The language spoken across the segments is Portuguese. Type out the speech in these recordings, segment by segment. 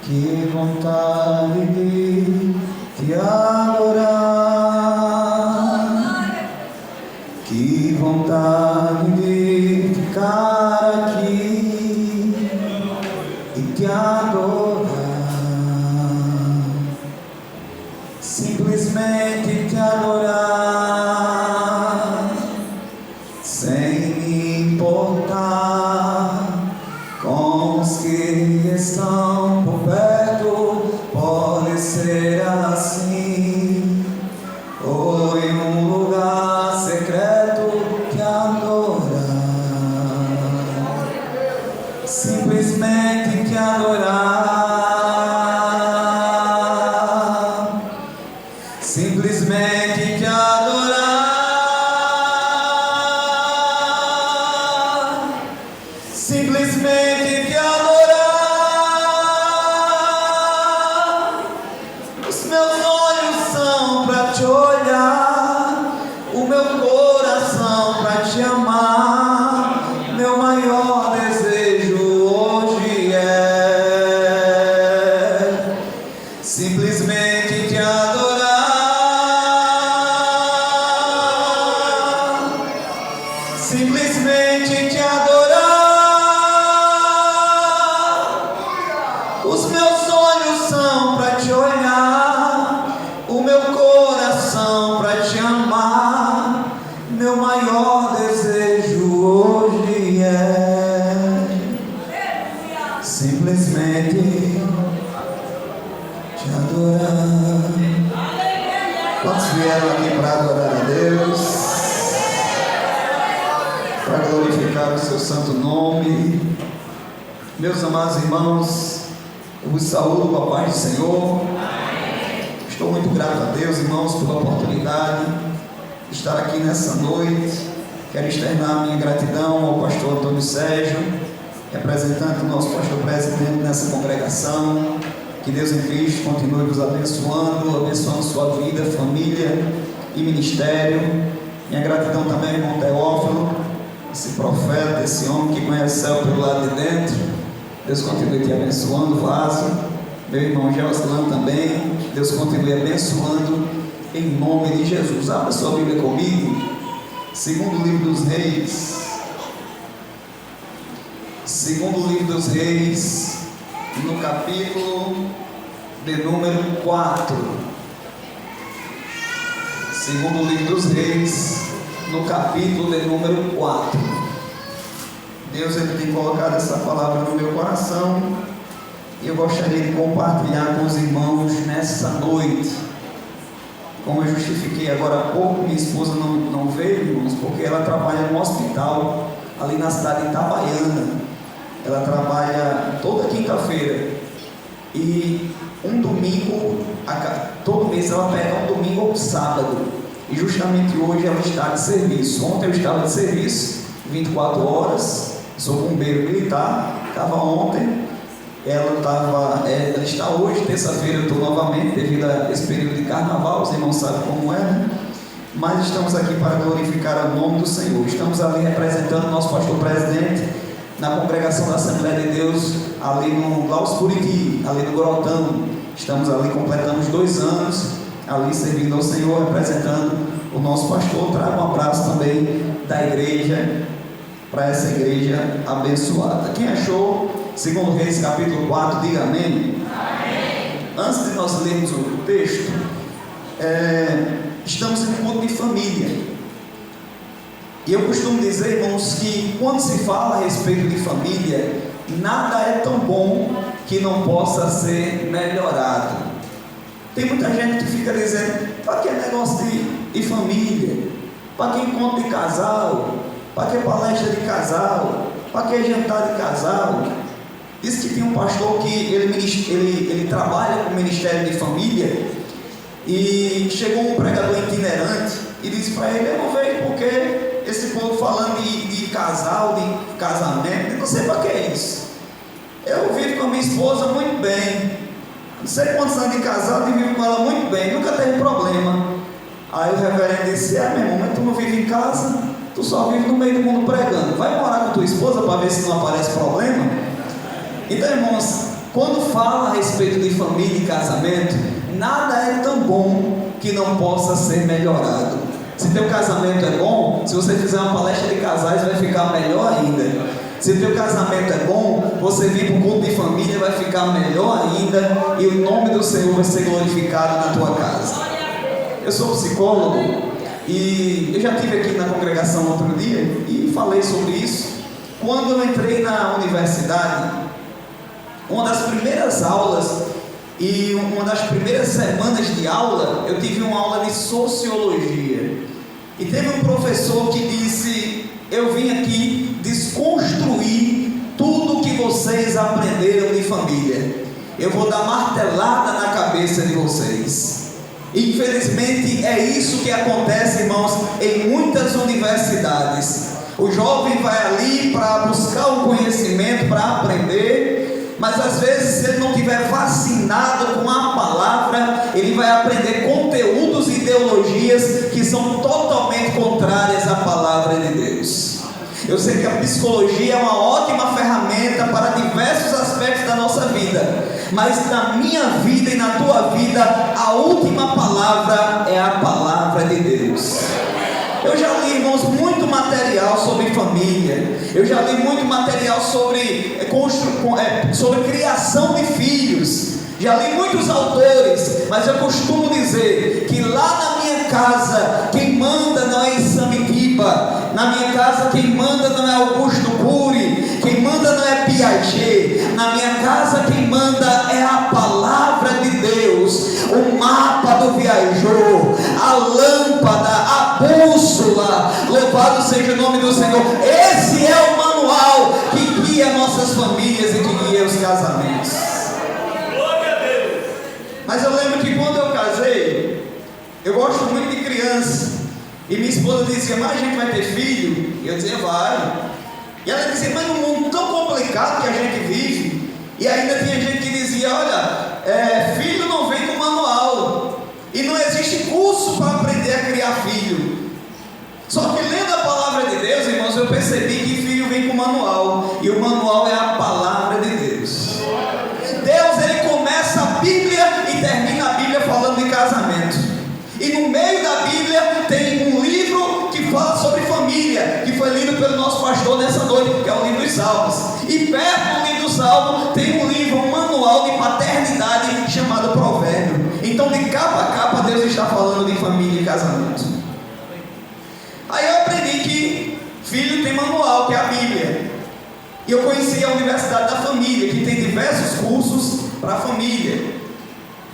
Que vontade de te adorar, que vontade de ficar aqui e te adorar, simplesmente te adorar, sem me importar com os que estão por perto. Pode ser assim, ou em um lugar secreto te adorar, simplesmente te adorar, simplesmente te adorar, simplesmente te adorar. Os meus olhos são para te olhar, o meu coração para te amar. Meu maior desejo hoje é simplesmente te adorar, simplesmente te adorar. Os meus olhos são para te olhar, o meu coração para te amar. Meu maior desejo hoje é simplesmente te adorar. Quantos vieram aqui para adorar a Deus, para glorificar o seu santo nome? Meus amados irmãos, eu vos saúdo com a paz do Senhor. Estou muito grato a Deus, irmãos, pela oportunidade de estar aqui nessa noite. Quero externar minha gratidão ao pastor Antônio Sérgio, representante do nosso pastor presidente nessa congregação. Que Deus em Cristo continue vos abençoando sua vida, família e ministério. Minha gratidão também ao irmão Teófilo, esse profeta, esse homem que conhece o céu pelo lado de dentro. Deus continue te abençoando, vaso. Meu irmão Joslan também. Deus continue abençoando em nome de Jesus. Abra sua Bíblia comigo. Segundo livro dos Reis. Segundo livro dos Reis, no capítulo de número 4. Segundo livro dos Reis, no capítulo de número 4. Deus ele tem colocado essa palavra no meu coração e eu gostaria de compartilhar com os irmãos nessa noite. Como eu justifiquei agora há pouco, minha esposa não veio, irmãos, porque ela trabalha no hospital ali na cidade de Itabaiana. Ela trabalha toda quinta-feira e um domingo, todo mês ela pega um domingo ou um sábado, e justamente hoje ela está de serviço. Ontem eu estava de serviço 24 horas, sou bombeiro militar, estava ontem, ela está hoje, terça-feira eu estou novamente, devido a esse período de carnaval, os irmãos sabem como é, né? Mas estamos aqui para glorificar o nome do Senhor. Estamos ali representando o nosso pastor presidente na congregação da Assembleia de Deus, ali no Laus Curiti, ali no Grotão. Estamos ali, completamos 2 anos, ali servindo ao Senhor, representando o nosso pastor. Trago um abraço também da igreja, para essa igreja abençoada. Quem achou? Segundo Reis, capítulo 4, diga amém. Amém. Antes de nós lermos o texto, estamos em um culto de família. E eu costumo dizer, irmãos, que quando se fala a respeito de família, nada é tão bom que não possa ser melhorado. Tem muita gente que fica dizendo: para que negócio de família? Para que encontro de casal? Para que palestra de casal? Para que jantar de casal? Diz que tem um pastor que ele trabalha com o ministério de família, e chegou um pregador itinerante e disse para ele: eu não vejo porque esse povo falando de casal, de casamento, eu não sei para que é isso. Eu vivo com a minha esposa muito bem, não sei quantos anos de casado, e vivo com ela muito bem, nunca teve problema. Aí o reverendo disse: meu irmão, mas tu não vive em casa, tu só vive no meio do mundo pregando. Vai morar com tua esposa para ver se não aparece problema? Então, irmãos, quando fala a respeito de família e casamento, nada é tão bom que não possa ser melhorado. Se teu casamento é bom, se você fizer uma palestra de casais, vai ficar melhor ainda. Se teu casamento é bom, você vir para o culto de família, vai ficar melhor ainda, e o nome do Senhor vai ser glorificado na tua casa. Eu sou psicólogo e eu já estive aqui na congregação outro dia e falei sobre isso. Quando eu entrei na universidade, uma das primeiras aulas e uma das primeiras semanas de aula, eu tive uma aula de sociologia. E teve um professor que disse: eu vim aqui desconstruir tudo que vocês aprenderam de família. Eu vou dar martelada na cabeça de vocês. Infelizmente é isso que acontece, irmãos, em muitas universidades. O jovem vai ali para buscar um conhecimento, para aprender, mas às vezes, se ele não tiver vacinado com a palavra, ele vai aprender conteúdos e ideologias que são totalmente contrárias à palavra de Deus. Eu sei que a psicologia é uma ótima ferramenta para diversos aspectos da nossa vida, mas na minha vida e na tua vida, a última palavra é a palavra de Deus. Eu já li, irmãos, muito material sobre família. Eu já li muito material sobre criação de filhos. Já li muitos autores, mas eu costumo dizer que lá na minha casa, quem manda não é Isamitiba. Na minha casa, quem manda não é Augusto Cury. Quem manda não é Piaget. Na minha casa, quem manda é a palavra de Deus. O mapa do viajor, a lâmpada, a bússola. Louvado seja o nome do Senhor. Esse é o manual que guia nossas famílias e que guia os casamentos. Mas eu lembro que quando eu casei, eu gosto muito de criança. E minha esposa dizia: mas a gente vai ter filho? E eu dizia: vai. E ela dizia: mas num mundo tão complicado que a gente vive. E ainda tinha gente que dizia: olha, filho não vem com manual. E não existe curso para aprender a criar filho. Só que lendo a palavra de Deus, irmãos, eu percebi que filho vem com manual. E o manual é a palavra de Deus. Deus, ele começa a Bíblia e termina a Bíblia falando de casamento. E no meio da Bíblia tem um livro que fala sobre família, que foi lido pelo nosso pastor nessa noite, que é o livro dos Salmos. E perto do livro dos Salmos tem um livro, um manual de paternidade chamado Provérbio. Então, de capa a capa, Deus está falando de família e casamento. Aí eu aprendi que filho tem manual, que é a Bíblia. E eu conheci a Universidade da Família, que tem diversos cursos para a família.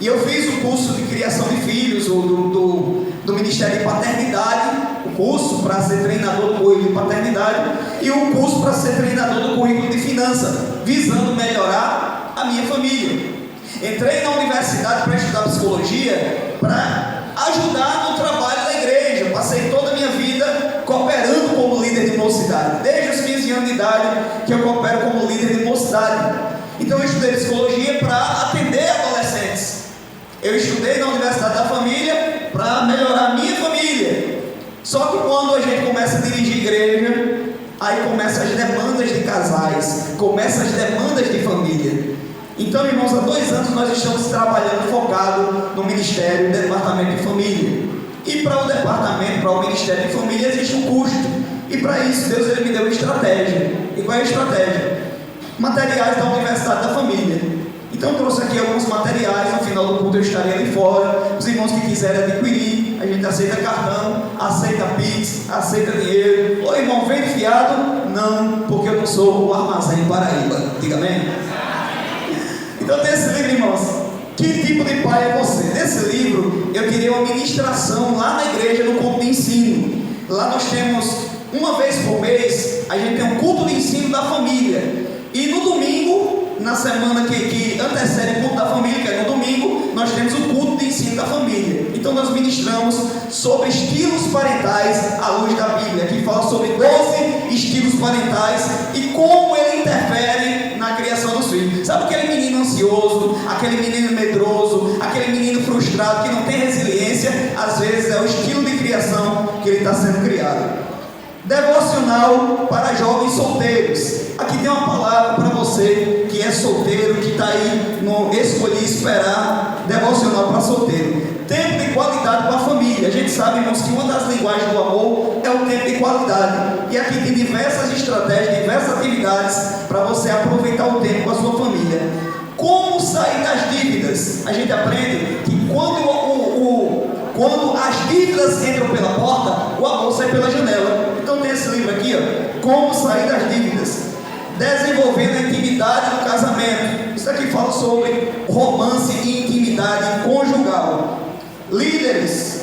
E eu fiz o curso de criação de filhos, do Ministério de Paternidade, o curso para ser treinador do currículo de paternidade, e o curso para ser treinador do currículo de finanças, visando melhorar a minha família. Entrei na universidade para estudar psicologia, para ajudar no trabalho da igreja. Passei toda a minha vida cooperando como líder de mocidade, desde os 15 anos de idade que eu coopero como líder de mocidade. Então eu estudei psicologia para atender adolescentes. Eu estudei na Universidade da Família para melhorar a minha família. Só que quando a gente começa a dirigir igreja, aí começam as demandas de casais, começam as demandas de família. Então, irmãos, há 2 anos nós estamos trabalhando focado no Ministério do Departamento de Família. E para o departamento, para o Ministério de Família, existe um custo. E para isso, Deus ele me deu uma estratégia. E qual é a estratégia? Materiais da Universidade da Família. Então eu trouxe aqui alguns materiais. No final do culto eu estarei ali fora. Os irmãos que quiserem adquirir, a gente aceita cartão, aceita Pix, aceita dinheiro. Ô irmão, vem fiado? Não, porque eu não sou o Armazém Paraíba. Diga amém? Então tem esse livro, irmãos. Que tipo de pai é você? Nesse livro eu tirei uma ministração lá na igreja no culto de ensino. Lá nós temos, uma vez por mês, a gente tem um culto de ensino da família. E no domingo, na semana que antecede o culto da família, que é no domingo, nós temos o culto de ensino da família. Então nós ministramos sobre estilos parentais à luz da Bíblia, que fala sobre 12 estilos parentais e como ele interfere na criação dos filhos. Sabe aquele menino ansioso, aquele menino medroso, aquele menino frustrado que não tem resiliência? Às vezes é o estilo de criação que ele está sendo criado. Devocional para jovens solteiros. Aqui tem uma palavra para você que é solteiro, que está aí no Escolhi Esperar. Devocional para solteiro. Tempo de qualidade com a família. A gente sabe, irmãos, que uma das linguagens do amor é o tempo de qualidade. E aqui tem diversas estratégias, diversas atividades para você aproveitar o tempo com a sua família. Como sair das dívidas? A gente aprende que quando as dívidas entram pela porta, o amor sai pela janela. Então tem esse livro aqui, ó, Como Sair das Dívidas. Desenvolvendo a intimidade no casamento. Isso aqui fala sobre romance e intimidade conjugal. Líderes,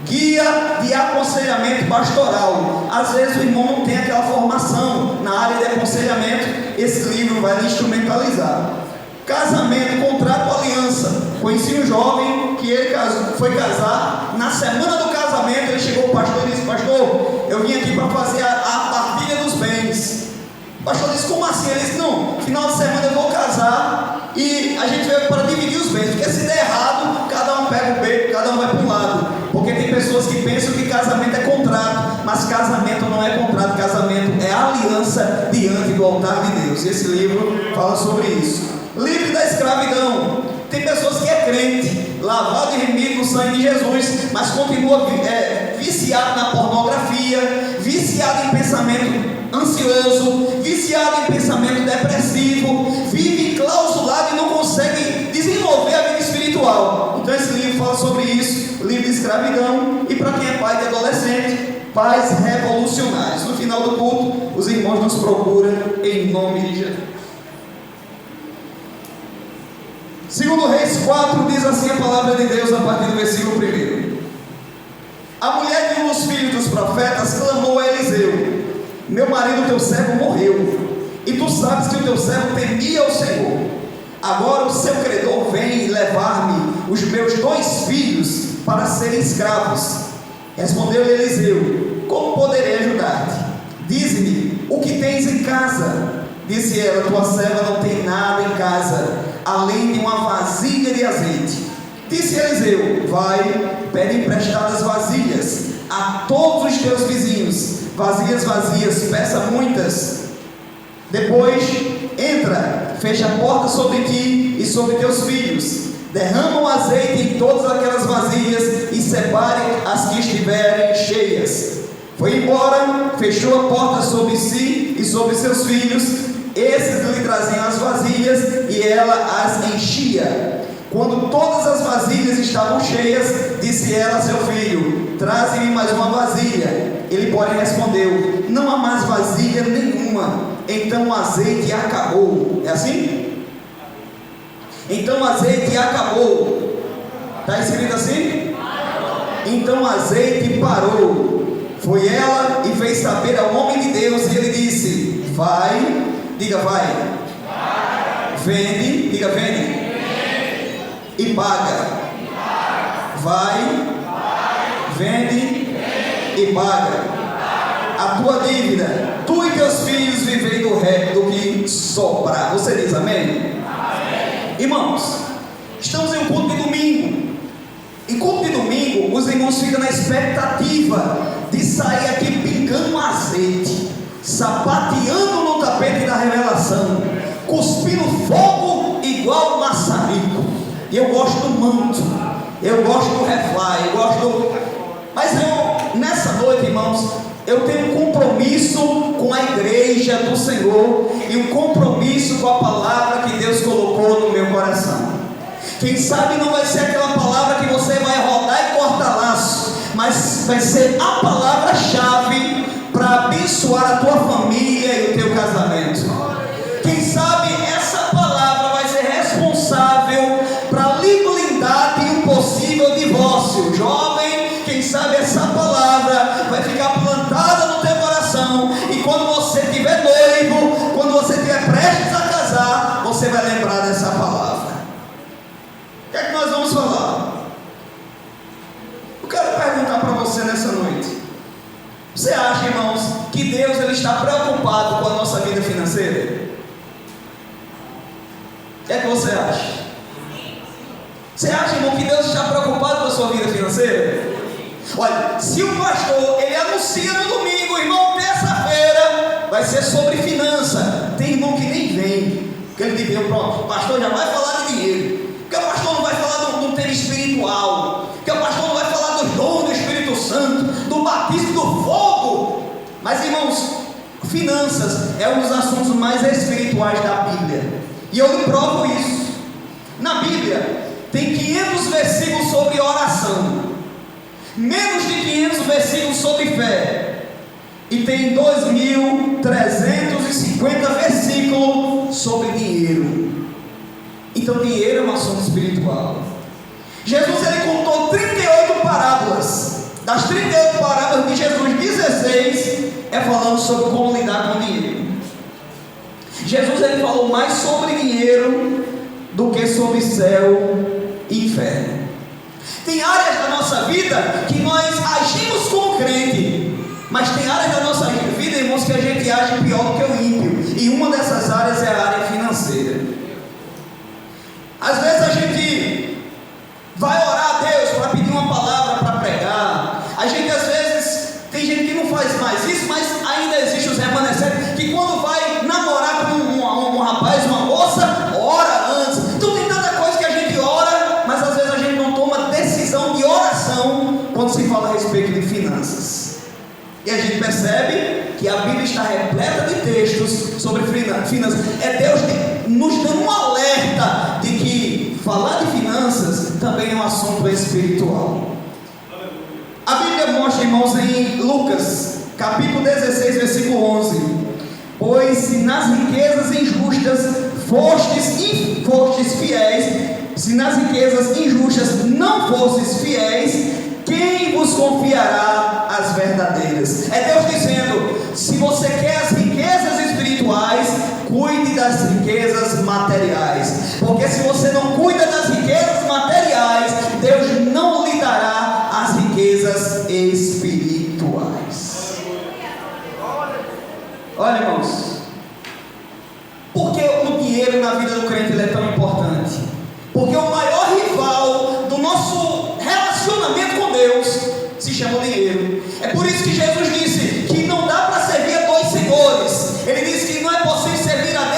guia de aconselhamento pastoral. Às vezes o irmão não tem aquela formação na área de aconselhamento. Esse livro vai lhe instrumentalizar. Casamento, contrato, aliança. Conheci um jovem que ele foi casar. Na semana do casamento ele chegou ao pastor e disse: pastor, eu vim aqui para fazer a partilha dos bens. O pastor disse: como assim? Ele disse: não, final de semana eu vou casar e a gente veio para dividir os bens, porque se der errado, cada um pega o bem, cada um vai para um lado. Porque tem pessoas que pensam que casamento é contrato, mas casamento não é contrato, casamento é aliança diante do altar de Deus. Esse livro fala sobre isso. Livre da escravidão. Tem pessoas que é crente, lavado e remido no sangue de Jesus, mas continua viciado na pornografia, viciado em pensamento ansioso, viciado em pensamento depressivo, vive enclausulado e não consegue desenvolver a vida espiritual. Então esse livro fala sobre isso, livre de escravidão. E para quem é pai de adolescente, pais revolucionários. No final do culto, os irmãos nos procuram em nome de Jesus. Segundo Reis 4, diz assim a palavra de Deus a partir do versículo 1. A mulher de um dos filhos dos profetas clamou a Eliseu: meu marido, teu servo, morreu, e tu sabes que o teu servo temia o Senhor. Agora o seu credor vem levar-me os meus 2 filhos para serem escravos. Respondeu-lhe Eliseu: como poderei ajudar-te? Dize-me o que tens em casa. Disse ela: tua serva não tem nada em casa, além de uma vasilha de azeite. Disse Eliseu: vai, pede emprestadas vasilhas a todos os teus vizinhos, vasilhas vazias, peça muitas. Depois entra, fecha a porta sobre ti e sobre teus filhos, derrama o azeite em todas aquelas vasilhas e separe as que estiverem cheias. Foi embora, fechou a porta sobre si e sobre seus filhos. Esses lhe traziam as vasilhas e ela as enchia. Quando todas as vasilhas estavam cheias, disse ela a seu filho: traze-me mais uma vasilha. Ele, porém, respondeu: não há mais vasilha nenhuma. Então o azeite acabou. É assim? Então o azeite acabou. Está escrito assim? Então o azeite parou. Foi ela e fez saber ao homem de Deus, e ele disse: vai. Diga: vai. Vende. Diga: vende. E paga. Vai. Vende. E paga. A tua dívida. Tu e teus filhos vivem do que sobrar. Você diz amém? Amém. Irmãos, estamos em um culto de domingo. Em culto de domingo, os irmãos ficam na expectativa de sair aqui pingando azeite, sapateando no tapete da revelação, cuspindo fogo igual maçarico. E eu gosto do manto, eu gosto do refly, mas nessa noite, irmãos, eu tenho um compromisso com a igreja do Senhor e um compromisso com a palavra que Deus colocou no meu coração. Quem sabe não vai ser aquela palavra que você vai rodar e cortar laço, mas vai ser a palavra-chave para abençoar a tua família e o teu casamento. Quem sabe essa palavra vai ser responsável para lhe blindar de um possível divórcio. Jovem, quem sabe essa palavra vai ficar plantada no teu coração, e quando você estiver noivo, quando você estiver prestes a casar, você vai lembrar dessa palavra. O que é que nós vamos falar? Eu quero perguntar para você nessa noite: você acha, irmãos, que Deus ele está preocupado com a nossa vida financeira? O que é que você acha? Você acha, irmão, que Deus está preocupado com a sua vida financeira? Olha, se o pastor ele anuncia no domingo, irmão, vai ser sobre finança. Tem irmão que nem vem, porque ele diz, pronto, o pastor já vai falar de dinheiro, porque o pastor não vai falar do tema espiritual, porque o pastor não vai falar do dom do Espírito Santo, do batismo do fogo. Mas irmãos, finanças é um dos assuntos mais espirituais da Bíblia, e eu lhe provo isso. Na Bíblia tem 500 versículos sobre oração, menos de 500 versículos sobre fé, e tem 2.350 versículos sobre dinheiro. Então dinheiro é um assunto espiritual. Jesus ele contou 38 parábolas. Das 38 parábolas de Jesus, 16 é falando sobre como lidar com dinheiro. Jesus ele falou mais sobre dinheiro do que sobre céu e inferno. Tem áreas da nossa vida que nós agimos como crente, mas tem áreas da nossa vida, irmãos, que a gente age pior do que o ímpio. E uma dessas áreas é a área financeira. Às vezes a gente vai orar a Deus para pedir uma palavra para pregar. A gente às vezes, tem gente que não faz mais isso, mas ainda existe os remanescentes que quando vai namorar com um rapaz, uma moça, ora antes. Então tem tanta coisa que a gente ora, mas às vezes a gente não toma decisão de oração quando se fala a respeito de finanças. E a gente percebe que a Bíblia está repleta de textos sobre finanças. É Deus nos dando um alerta de que falar de finanças também é um assunto espiritual. A Bíblia mostra, irmãos, em Lucas, capítulo 16, versículo 11: pois se nas riquezas injustas fostes fiéis, se nas riquezas injustas não fostes fiéis, quem vos confiará as verdadeiras? É Deus dizendo: se você quer as riquezas espirituais, cuide das riquezas materiais, porque se você não cuida das riquezas materiais, Deus não lhe dará as riquezas espirituais. Olha, irmãos, por que o dinheiro na vida do crente ele é tão importante? Porque o maior rival do nosso relacionamento com Deus se chama dinheiro. É por isso que Jesus disse que não dá para servir a dois senhores. Ele disse que não é possível servir a Deus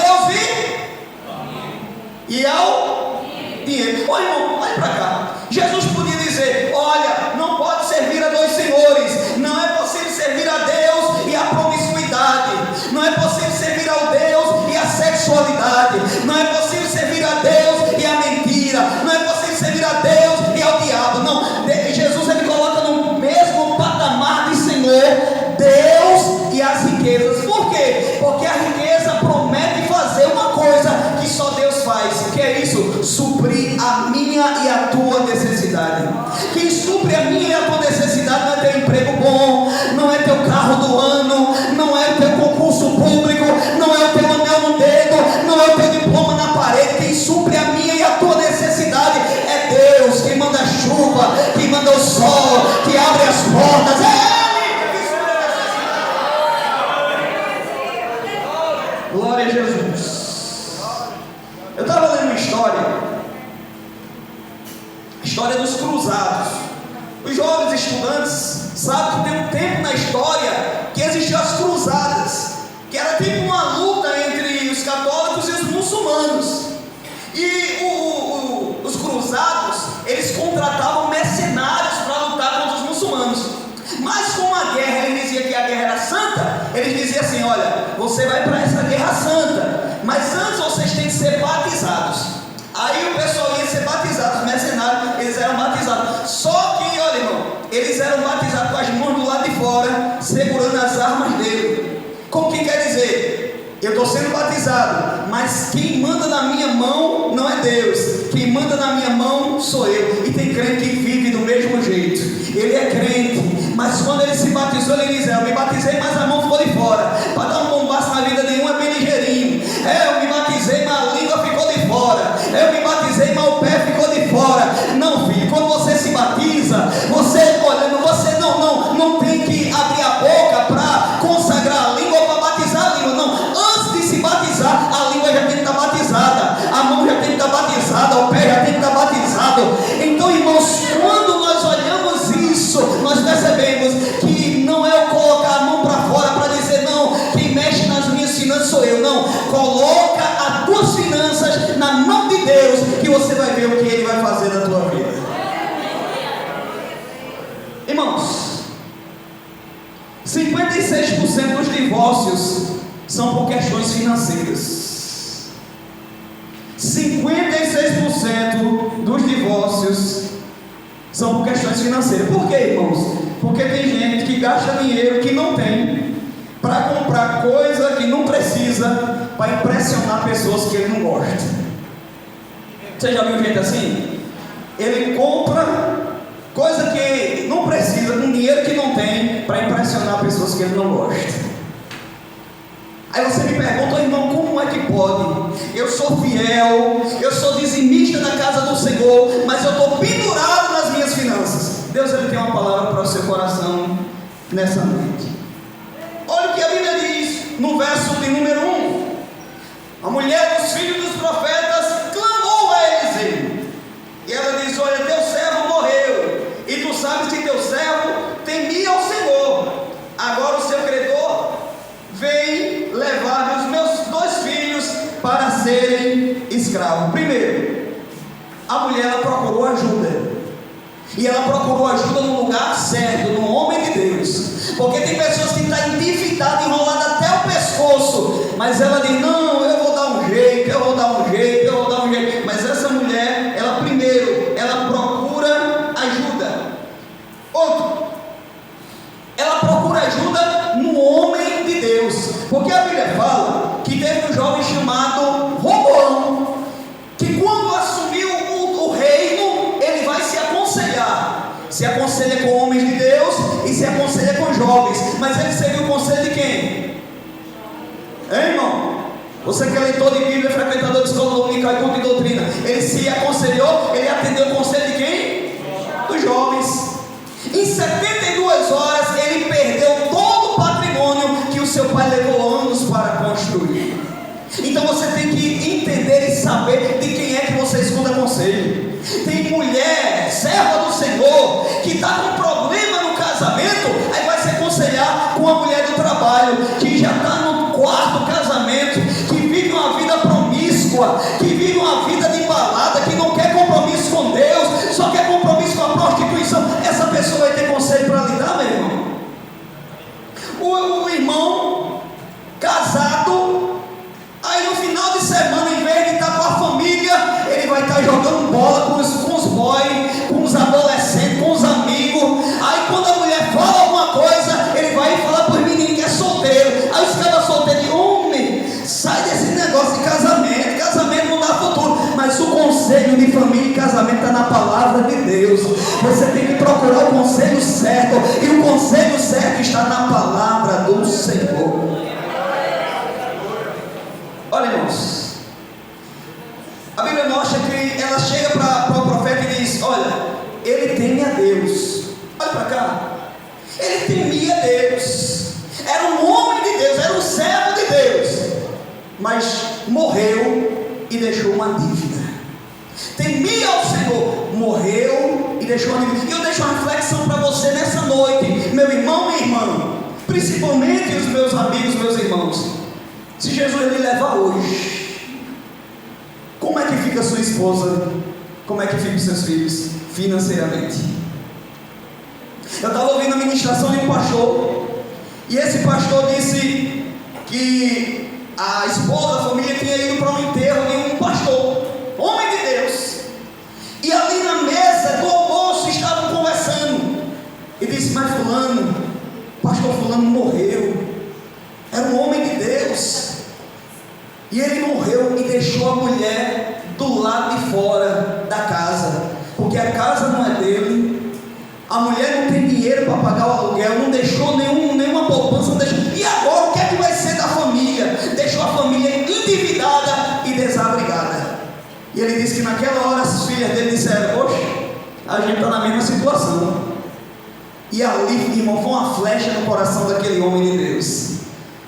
e ao dinheiro. Olha, irmão, olha para cá. Jesus podia dizer: olha, não pode servir a dois senhores. Não é possível servir a Deus e a promiscuidade. Não é possível servir ao Deus e a sexualidade. Não é possível servir a Deus e a mentira. Não é possível servir a Deus e ao diabo. Não, Jesus ele coloca no mesmo patamar de Senhor Deus e as riquezas. Por quê? Porque a riqueza promete fazer uma coisa que só Deus faz. Que é isso? Suprir a minha e a tua necessidade. Quem supre a minha e a tua necessidade não é teu emprego bom, não é teu carro do ano, não é teu concurso público, não é o teu anel no dedo, não é o teu diploma na parede. Quem supre a minha e a tua necessidade é Deus. Quem manda a chuva, quem manda o sol, que abre as portas, é Ele. Glória a Jesus. Eu estava lendo uma história, a história dos cruzados. Os jovens estudantes sabem que tem um tempo na história que existiam as cruzadas, que era tipo uma luta entre os católicos e os muçulmanos. E os cruzados, eles contratavam mercenários para lutar contra os muçulmanos. Mas como a guerra, ele dizia que a guerra era santa, eles diziam assim: olha, você vai para essa guerra santa, mas antes vocês têm que ser batizados. Aí o pessoal ia ser batizado, os mercenários, eles eram batizados. Só que, olha, irmão, eles eram batizados com as mãos do lado de fora, segurando as armas dele. Como que quer dizer? Eu estou sendo batizado, mas quem manda na minha mão não é Deus. Quem manda na minha mão sou eu. E tem crente que vive do mesmo jeito. Ele é crente, mas quando ele se batizou, ele diz: eu me batizei, mas a mão ficou de fora. Para dar um bombaço na vida nenhuma é bem ligeirinho. Eu me batizei, mas a língua ficou de fora. Eu me batizei, mas o pé ficou de fora. Não, filho, quando você se batiza, você não tem que abrir a boca para consagrar a língua ou para batizar a língua. Não, antes de se batizar, a língua já tem que estar batizada, a mão já tem que estar batizada, o pé já tem que estar batizado. Então, irmãos, quando nós olhamos isso, nós percebemos que não é eu colocar a mão para fora para dizer: não, quem mexe na ver o que Ele vai fazer na tua vida. Irmãos, 56% dos divórcios são por questões financeiras. 56% dos divórcios são por questões financeiras. Por quê, irmãos? Porque tem gente que gasta dinheiro que não tem para comprar coisa que não precisa, para impressionar pessoas que ele não gosta. Você já viu gente assim? Ele compra coisa que não precisa, com dinheiro que não tem, para impressionar pessoas que ele não gosta. Aí você me pergunta, irmão, como é que pode? Eu sou fiel, eu sou dizimista na casa do Senhor, mas eu estou pendurado nas minhas finanças. Deus, Ele tem uma palavra para o seu coração nessa noite. Olha o que a Bíblia diz no verso de número 1. A mulher dos filhos dos profetas clamou a Eliseu, e ela diz: olha, teu servo morreu, e tu sabes que teu servo temia ao Senhor. Agora o seu credor vem levar os meus 2 filhos para serem escravos. Primeiro, a mulher, ela procurou ajuda, e ela procurou ajuda no lugar certo, no homem de Deus. Porque tem pessoas que estão endividadas, enroladas até o pescoço, mas ela diz: não, eu vou dar um jeito, eu vou dar um jeito, eu vou dar um jeito. Mas essa mulher, ela primeiro, ela procura ajuda. Outro, ela procura ajuda no homem de Deus. Porque a Bíblia fala que teve um jovem chamado Roboão, que quando assumiu o reino, ele vai se aconselhar. Se aconselha com homens de Deus e se aconselha com jovens. Mas ele seguiu o conselho de quem? Hein, irmão? Você que é leitor de Bíblia, frequentador de escola dominical e culto de doutrina, ele se aconselhou, ele atendeu o conselho de quem? Dos jovens. Em 72 horas ele perdeu todo o patrimônio que o seu pai levou anos para construir. Então você tem que entender e saber de quem é que você escuta conselho. Tem mulher, serva do Senhor, que está com problema no casamento, aí vai se aconselhar com a mulher do trabalho, que já está no 4º casamento, que vive uma vida promíscua, que vive uma vida de balada, que não quer compromisso com Deus, só quer compromisso com a prostituição. Essa pessoa vai ter conselho para lidar, meu irmão? O irmão casado, aí no final de semana, em vez de estar com a família, ele vai estar jogando bola com os boys, com os adolescentes, com os amigos. Aí quando a mulher fala alguma coisa, ele vai falar para os meninos que é solteiro. Aí os caras solteiros dizem: homem, sai desse negócio de casamento, casamento não dá futuro. Mas o conselho de família e casamento está na palavra de Deus. Você tem que procurar o conselho certo, e o conselho certo está na palavra do Senhor. Olha, irmãos, a Bíblia mostra que ela chega para o profeta e diz: olha, ele teme a Deus. Olha para cá, ele temia a Deus, era um homem de Deus, era um servo de Deus, mas morreu e deixou uma dívida. Temia ao Senhor, morreu e deixou uma dívida. E eu deixo uma reflexão para você nessa noite, meu irmão e irmã, principalmente os meus amigos, meus irmãos. Se Jesus lhe levar hoje, como é que fica a sua esposa? Como é que ficam os seus filhos financeiramente? Eu estava ouvindo a ministração de um pastor, e esse pastor disse que a esposa, a família tinha ido para um enterro de um pastor, homem de Deus, e ali na mesa do almoço estavam conversando, e disse: mas fulano, pastor fulano morreu, era um homem de Deus, e ele morreu e deixou a mulher do lado de fora da casa, porque a casa não é dele, a mulher não tem dinheiro para pagar o aluguel, não deixou nenhuma poupança, não deixou. E agora o que é que vai ser da família? Deixou a família endividada e desabrigada. E ele disse que naquela hora as filhas dele disseram: poxa, a gente está na mesma situação. E ali, irmão, foi uma flecha no coração daquele homem de Deus.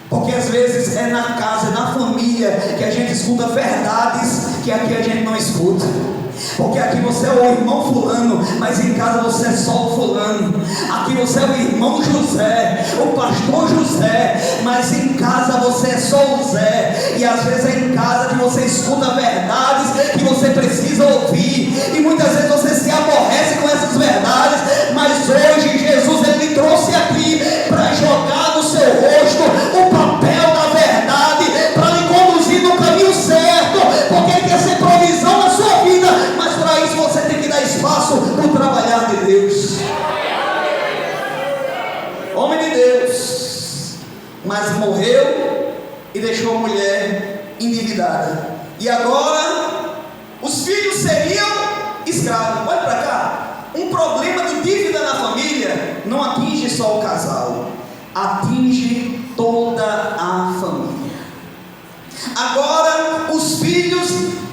Porque às vezes é na casa, é na família que a gente escuta verdades que aqui a gente não escuta. Porque aqui você é o irmão fulano, mas em casa você é só o fulano. Aqui você é o irmão José, o pastor José, mas em casa você é só o Zé. E às vezes é em casa que você escuta verdades que você precisa ouvir. só o casal, atinge toda a família. Agora os filhos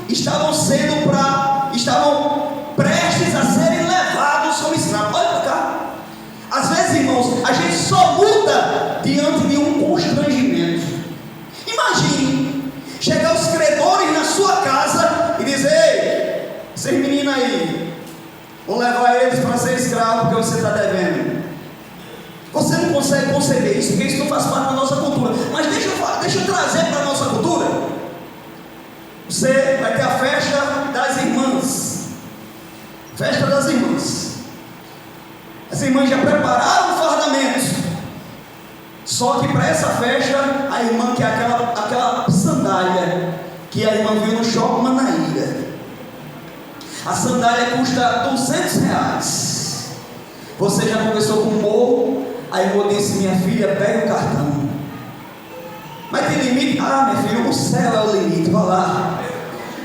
estavam prestes a serem levados como escravos. Olha para cá. Às vezes, irmãos, a gente só muda diante de um constrangimento. Imagine chegar os credores na sua casa e dizer: ei, esses meninos aí, vou levar eles para ser escravo porque você está devendo. Você não consegue conceber isso, porque isso não faz parte da nossa cultura. Mas deixa eu trazer para a nossa cultura. Você vai ter a festa das irmãs. Festa das irmãs. As irmãs já prepararam o fardamento. Só que para essa festa, a irmã quer aquela sandália que a irmã viu no shopping Manaíra. A sandália custa R$200. Você já conversou com o Mo? A irmã disse: minha filha, pega o cartão. Mas tem limite? Ah, minha filha, o céu é o limite, vai lá.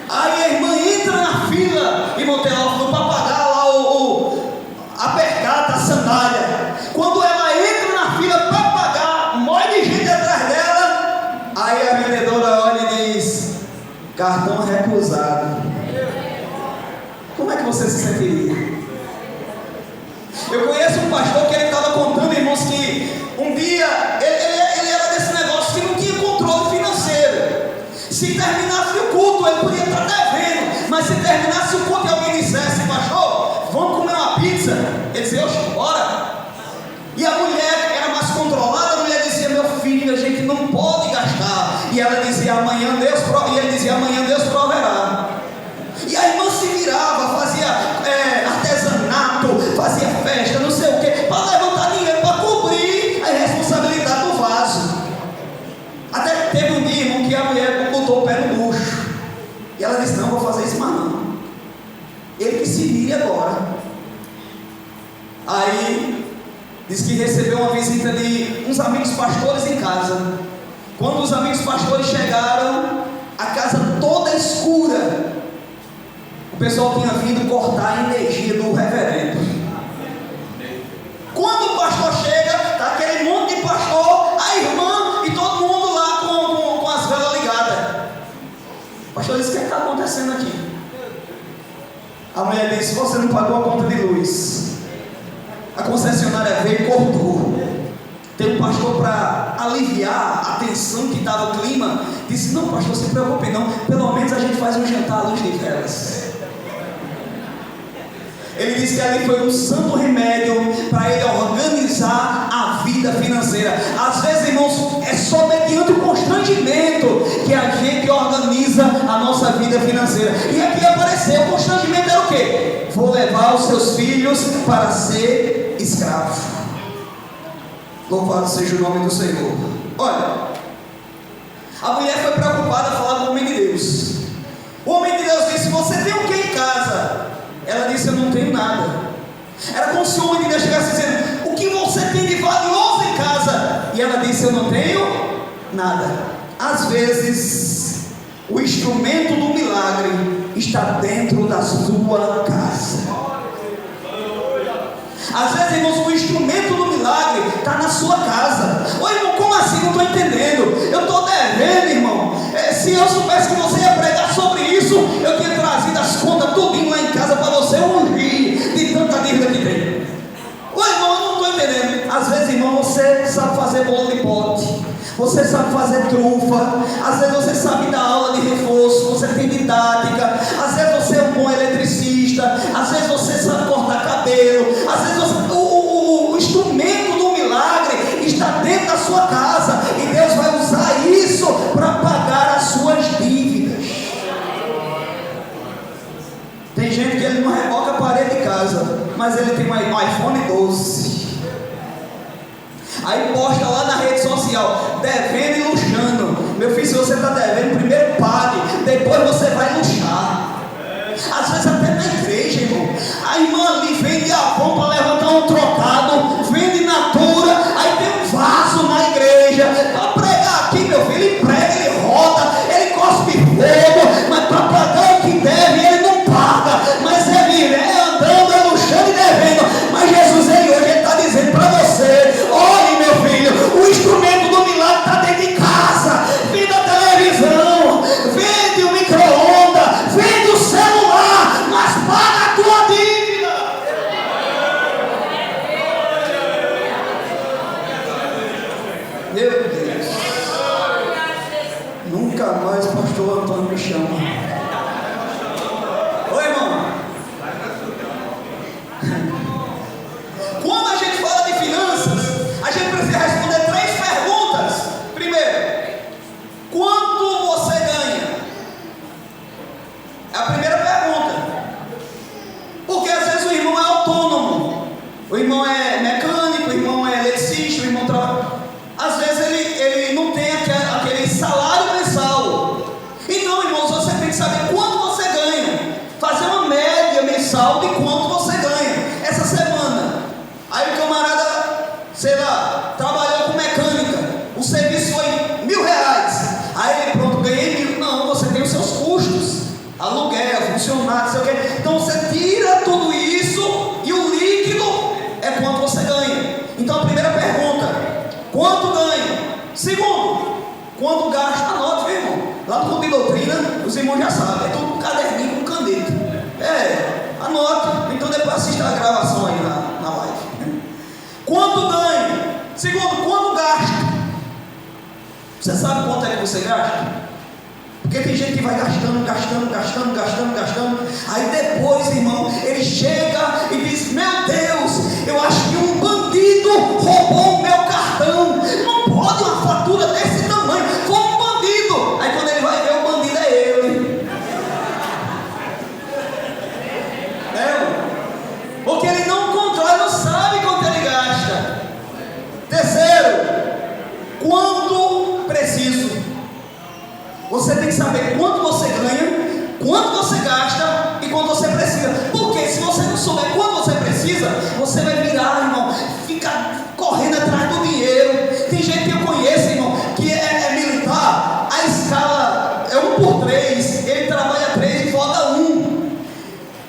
Aí a irmã entra na fila e Monteiro para pagar lá a percata, a sandália. Quando ela entra na fila para pagar, um monte de gente atrás dela. Aí a vendedora olha e diz: cartão recusado. Como é que você se sentiria? Eu conheço um pastor que ele estava contando, irmãos, que um dia ele era desse negócio que não tinha controle financeiro. Se terminasse o culto, ele podia estar devendo, mas se terminasse o culto e alguém dissesse: pastor, vamos comer uma pizza, ele dizia: oxe, bora. E a mulher era mais controlada. A mulher dizia: meu filho, a gente não pode gastar. E ela dizia: amanhã Deus proverá. E ele dizia: amanhã Deus proverá. E a irmã se virava, fazia artesanato, fazia festa, não sei o que, para levantar dinheiro, para cobrir a responsabilidade do vaso. Até que teve um dia, irmão, que a mulher botou o pé no bucho. E ela disse: não vou fazer isso mais não. Ele que se vire agora. Aí disse que recebeu uma visita de uns amigos pastores em casa. Quando os amigos pastores chegaram, a casa toda escura. O pessoal tinha vindo cortar a energia do reverendo. Quando o pastor chega, está aquele monte de pastor, a irmã e todo mundo lá com as velas ligadas. O pastor disse: o que está acontecendo aqui? A mulher disse: você não pagou a conta de luz. A concessionária veio e cortou. Tem um pastor para aliviar a tensão que estava o clima. Disse: não, pastor, se preocupe não. Pelo menos a gente faz um jantar à luz de velas. Ele disse que ali foi um santo remédio para ele organizar a vida financeira. Às vezes, irmãos, é só mediante o constrangimento que a gente organiza a nossa vida financeira. E aqui apareceu, o constrangimento era o quê? Vou levar os seus filhos para ser escravo. Louvado seja o nome do Senhor. Olha, a mulher foi preocupada a falar com o homem de Deus. O homem de Deus disse: você tem o que em casa? Ela disse: eu não tenho nada. Era como se o homem de Deus estivesse dizendo: o que você tem de valioso em casa? E ela disse: eu não tenho nada. Às vezes o instrumento do milagre está dentro da sua casa. Às vezes, irmãos, o instrumento do milagre está na sua casa. Ô irmão, como assim? Não estou entendendo. Eu estou devendo, irmão. Se eu soubesse que você ia pregar sobre isso, eu tinha trazido as contas tudinho lá em casa para você ungir de tanta dívida que tem. Ô irmão, eu não estou entendendo. Às vezes, irmão, você sabe fazer bolo de pote, você sabe fazer trufa, às vezes você sabe dar aula de reforço, você tem didática, às vezes você é um bom eletricista, às vezes você sabe cortar cabelo, às vezes o instrumento do milagre está dentro da sua casa e Deus vai usar isso para pagar as suas dívidas. Tem gente que ele não reboca a parede de casa, mas ele tem um iPhone 12. Aí posta lá na rede social, devendo e luxando. Meu filho, se você está devendo, primeiro pague, depois você vai luxar. Às vezes até na igreja, irmão. A irmã ali vende Avon para levantar um trocado, vende Natura, aí tem um vaso na igreja. Para pregar aqui, meu filho, ele prega, ele roda, ele cospe fogo, mas para pagar o que deve, ele não paga. Mas é andando, é luxando e devendo. Mas Jesus, ele hoje está dizendo para você: o irmão é mecânico, o irmão é eletricista, o irmão trabalha. Às vezes ele não tem aquele salário mensal. Então, irmãos, você tem que saber quanto você ganha, fazer uma média mensal de quanto você ganha. Essa semana, aí o camarada, sei lá, trabalhou com mecânica, o serviço foi R$1.000. Aí ele, pronto, ganhei 1.000. Não, você tem os seus custos, aluguel, funcionário, sei o quê. Então você tira tudo isso e o líquido é quanto você ganha. Então a primeira pergunta: quanto ganha? Segundo, quanto gasta? Anote, meu irmão. Lá no Clube de Doutrina, os irmãos já sabem, é tudo um caderninho com caneta. Anote. Então depois assista a gravação aí na live. Quanto ganha? Segundo, quanto gasta? Você sabe quanto é que você gasta? Porque tem gente que vai gastando. Aí depois, irmão, ele chega e diz: meu Deus, eu acho que um bandido roubou o meu cartão. Não pode uma fatura desse tamanho, foi um bandido. Aí quando ele vai ver, o bandido é ele. Porque ele não controla, não sabe quanto ele gasta. Terceiro, quanto preciso. Você tem que saber quanto você ganha, quanto você gasta e quanto você precisa. Porque se você não souber quanto você precisa, você vai virar, irmão, ficar correndo atrás do dinheiro. Tem gente que eu conheço, irmão, que é militar, a escala é 1/3, ele trabalha 3 e folga 1.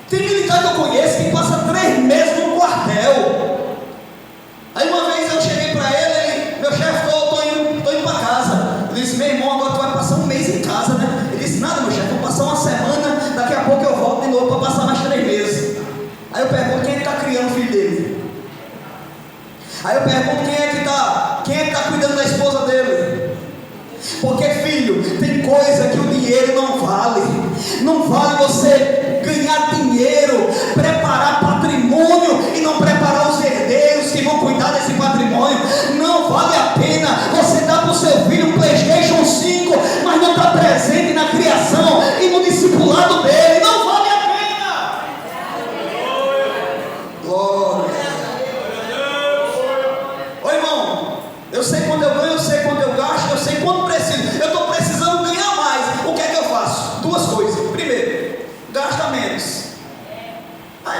Tem militar que eu conheço que passa 3 meses no quartel. Aí uma vez eu cheguei para ele, meu chefe, tô indo para casa. Ele disse: meu irmão, agora tu vai passar um mês em casa, né? Ele disse: nada, meu chefe, vou passar uma semana, daqui a pouco eu volto de novo para passar mais 3 meses. Aí eu pergunto: quem é que está criando o filho dele? Aí eu pergunto: quem é que está cuidando da esposa dele? Porque, filho, tem coisa que o dinheiro não vale. Não vale você ganhar dinheiro, preparar patrimônio e não preparar os herdeiros que vão cuidar desse patrimônio. Não vale a pena você dar para o seu filho um PlayStation 5, mas não está presente na criação e no discipulado dele. Não vale a pena. Glória. Ô irmão, eu sei quanto eu ganho, eu sei quanto eu gasto, eu sei quanto preciso. Eu estou precisando ganhar mais. O que é que eu faço? 2 coisas. Primeiro, gasta menos.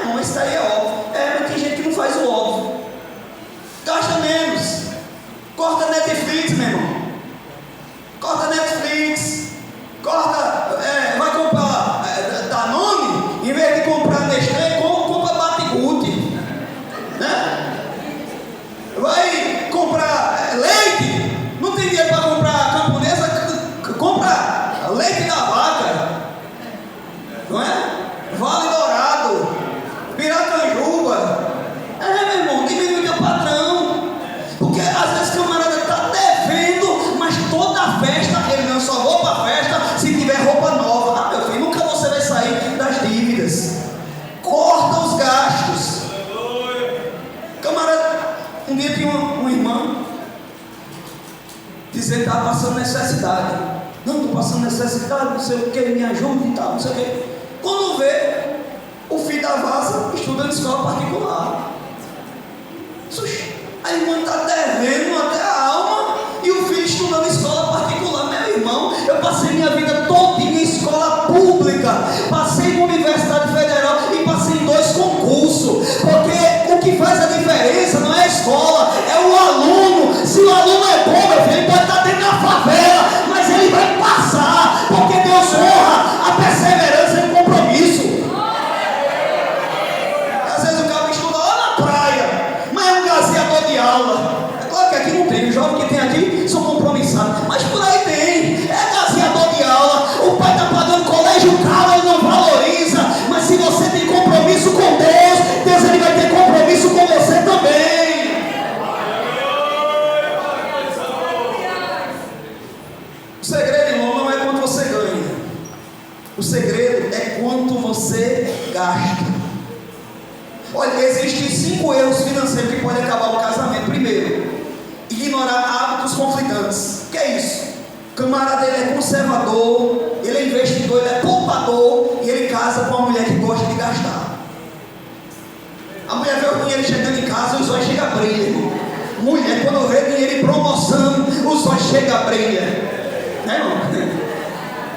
Irmão, isso aí é óbvio. Mas tem gente que não faz o óbvio. Gasta menos. Corta Netflix, meu irmão. Corta Netflix. Vai comprar Danone, em vez de comprar Nestlé, compra Batigute, né? Vai comprar leite. Não tem dinheiro para comprar camponesa, compra leite da vaca, não é? Vale Dourado, Piracanjuba. Meu irmão, diminui teu patrão. Porque às vezes o camarada está devendo, mas toda festa, ele não, só vou para a festa se tiver roupa nova. Meu filho, nunca você vai sair das dívidas. Corta os gastos. Camarada, um dia tinha uma irmã dizendo que estava passando necessidade. Não, estou passando necessidade, não sei o que, me ajude e tal, não sei o que. Quando vê, o filho da vaza estuda em escola particular. A irmã está devendo até a alma e o filho estudando em escola particular. Meu irmão, eu passei minha vida toda em escola pública, passei em Universidade Federal e passei em 2 concursos. Porque o que faz a diferença não é a escola, é o aluno. Se o aluno é bom, meu filho, ele pode estar dentro da favela, mas ele vai passar, porque Deus honra a perseverança e o compromisso. Às vezes o cara estuda lá na praia, mas é um gazeador de aula. É claro que aqui não tem, os jovens que tem aqui são compromissados, mas por aí tem. É gazeador de aula, o pai está pagando colégio caro, ele não valoriza. Mas se você tem compromisso com Deus, Deus ele vai ter compromisso com você também. O segredo, irmão, não é quanto você ganha. O segredo é quanto você gasta. Olha, existem 5 erros financeiros que podem acabar o casamento. Primeiro, ignorar hábitos conflitantes. O que é isso? O camarada ele é conservador, ele é investidor, ele é poupador e ele casa com uma mulher que gosta de gastar. A mulher vê o dinheiro chegando em casa. brilha, irmão. Mulher, quando vê dinheiro em promoção, os olhos chegam a brilhar. Né, irmão?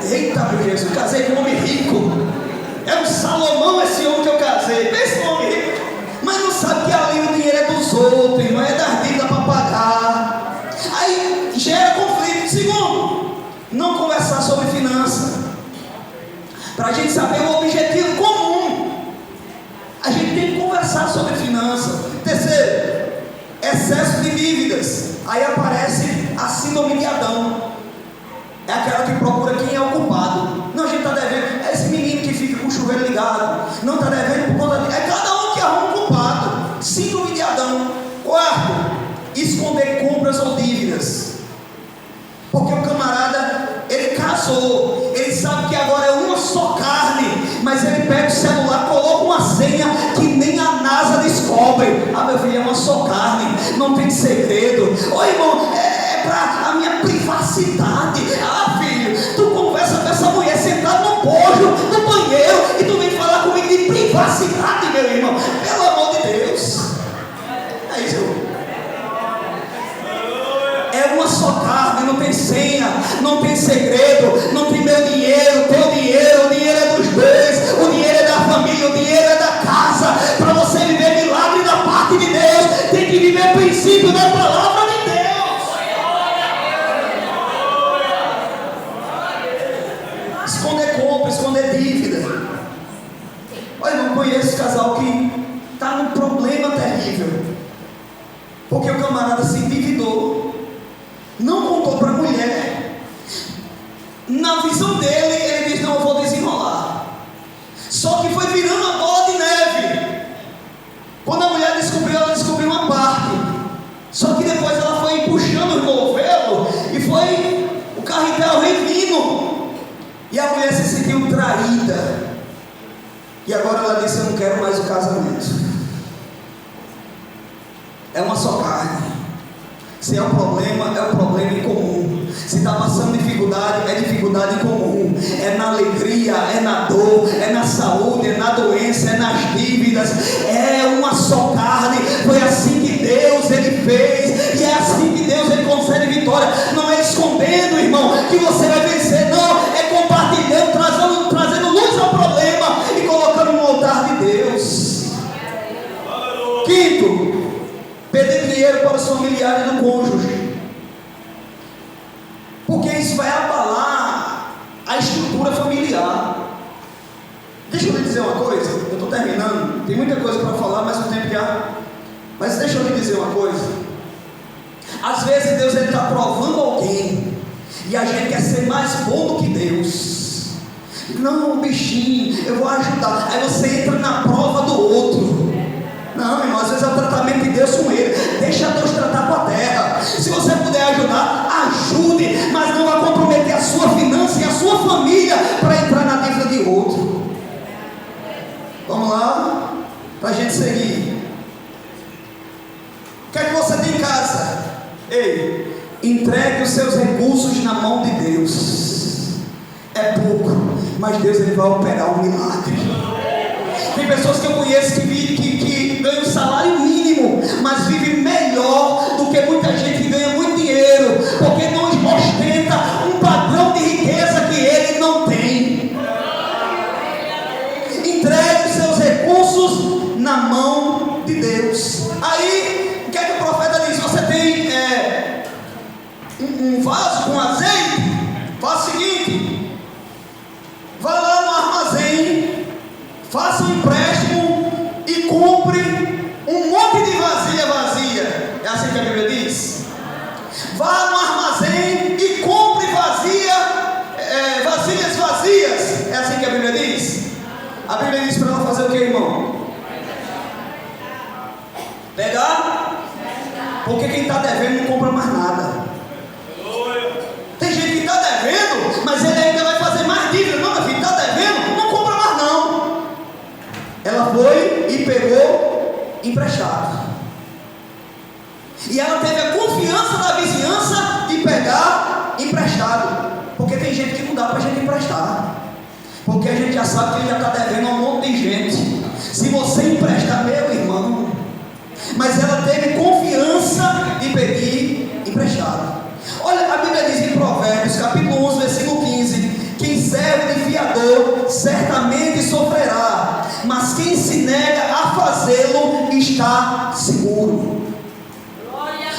Eita, meu Jesus, casei com um homem rico. É um Salomão esse homem que eu casei. Pensa no homem rico. Mas não sabe que ali o dinheiro é dos outros, irmão. É das dívidas para pagar. Aí gera conflito. Segundo, não conversar sobre finanças. Para a gente saber o objetivo comum, a gente tem que conversar sobre finanças. Terceiro, excesso de dívidas. Aí aparece a síndrome de Adão. É aquela que procura quem é o culpado. Não, a gente está devendo. É esse menino que fica com o chuveiro ligado. Não está devendo por conta de. É cada um que arruma um culpado. Síndrome de Adão. Quarto, esconder compras ou dívidas. Porque o camarada, ele casou, ele sabe que agora é uma só carne, mas ele pega o celular, coloca uma senha que nem a NASA descobre. Ah, meu filho, é uma só carne, não tem segredo. Ô irmão, é para a minha privacidade. Ah, filho, tu conversa com essa mulher sentada no bojo, no banheiro, e tu vem falar comigo de privacidade, meu irmão. Pelo amor de Deus. É isso. É uma só carne, não tem senha, não tem segredo, não tem meu dinheiro, teu dinheiro, o dinheiro é dos dois, o dinheiro é da família, o dinheiro é da casa. Para você viver milagre da parte de Deus, tem que viver princípio da palavra de Deus. Esconder compra, esconder dívida. Olha, eu não conheço esse casal que está num problema terrível, porque o camarada se endividou. Não contou para a mulher. Na visão dele, ele disse: não, eu vou desenrolar. Só que foi virando uma bola de neve. Quando a mulher descobriu, ela descobriu uma parte. Só que depois ela foi puxando o novelo e foi o carretel revindo. E a mulher se sentiu traída. E agora ela disse: eu não quero mais o casamento. É uma só carne. Se é um problema, é um problema em comum. Se está passando dificuldade, é dificuldade em comum. É na alegria, é na dor, é na saúde, é na doença, é nas dívidas. É uma só carne. Foi assim que Deus ele fez. E é assim que Deus ele concede vitória. Não é escondendo, irmão, que você vai vencer. Não, é compartilhando, trazendo luz ao problema e colocando no altar de Deus. Quinto, pedir dinheiro para os familiares do cônjuge, porque isso vai abalar a estrutura familiar. Deixa eu lhe dizer uma coisa, eu estou terminando, tem muita coisa para falar, mas o tempo já. Mas deixa eu lhe dizer uma coisa. Às vezes Deus está provando alguém, e a gente quer ser mais bom do que Deus. Não, bichinho, eu vou ajudar. Aí você entra na prova do outro. Não, irmão, às vezes é o tratamento de Deus com ele. Deixa Deus tratar com a terra. Se você puder ajudar, ajude, mas não vá comprometer a sua finança e a sua família para entrar na dívida de outro. Vamos lá, para a gente seguir. O que é que você tem em casa? Ei, entregue os seus recursos na mão de Deus. É pouco, mas Deus ele vai operar um milagre. Tem pessoas que eu conheço que ganham um salário mínimo, mas vivem melhor do que muita gente que ganha muito dinheiro, porque não ostenta um padrão de riqueza que ele não tem. Entregue os seus recursos na mão de Deus. Aí, o que é que o profeta diz? Você tem um vaso com azeite? Faça o seguinte: vá lá no armazém, faça um empréstimo e compre um monte de vazia. É assim que a Bíblia diz? Vá no armazém e compre vasilhas vazias. É assim que a Bíblia diz? A Bíblia diz para ela fazer o que, irmão? Pegar? Porque quem está devendo não compra mais nada. Tem gente que está devendo, mas ele ainda vai fazer mais dívida. Não, meu filho, está devendo? Não compra mais não. Ela foi e pegou emprestado. E ela teve a confiança da vizinhança de pegar emprestado. Porque tem gente que não dá para a gente emprestar. Porque a gente já sabe que ele já está devendo a um monte de gente. Se você emprestar, meu irmão. Mas ela teve confiança está seguro.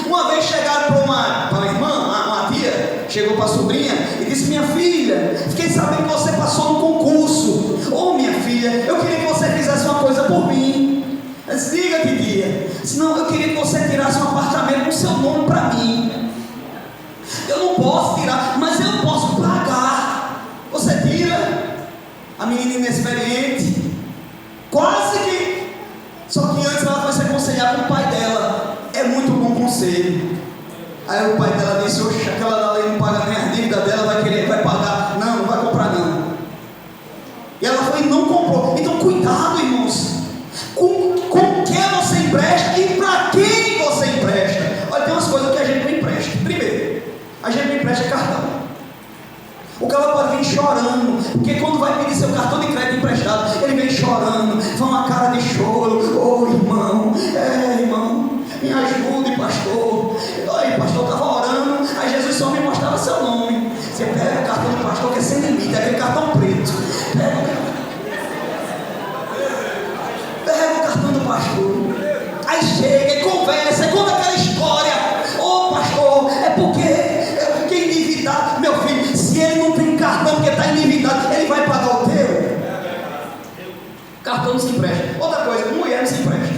Uma vez chegaram para uma irmã, uma tia, chegou para a sobrinha e disse: minha filha, fiquei sabendo que você passou no concurso. Ô minha filha, eu queria que você fizesse uma coisa por mim. Eu disse: diga, titia. Senão eu queria que você tirasse um apartamento com seu nome para mim. Eu não posso tirar, mas eu posso pagar. Você tira? A menina inexperiente, quase que. Só que antes ela foi se aconselhar com o pai dela. É muito bom conselho. Aí o pai dela disse: oxe, aquela lei não paga nem as dívidas dela, vai pagar. Não vai comprar não. E ela foi e não comprou. Então cuidado, irmãos, com quem você empresta e para quem você empresta. Olha, tem umas coisas que a gente não empresta. Primeiro, a gente não empresta cartão. O cara pode vir chorando, porque quando vai pedir seu cartão de crédito emprestado, ele vem chorando, faz uma cara de choro. Ô irmão, irmão, me ajude, pastor. Oi, pastor, estava orando, aí Jesus só me mostrava seu nome. Você pega o cartão do pastor, que é sem limite, é aquele cartão preto. Pega o cartão do pastor, aí chega e conversa, e conta aquela história. Ô pastor, é porque eu fiquei endividado. Meu filho, se ele não tem cartão porque está endividado, ele vai pagar o teu? Cartão não se empresta. Outra coisa, mulher não se empresta.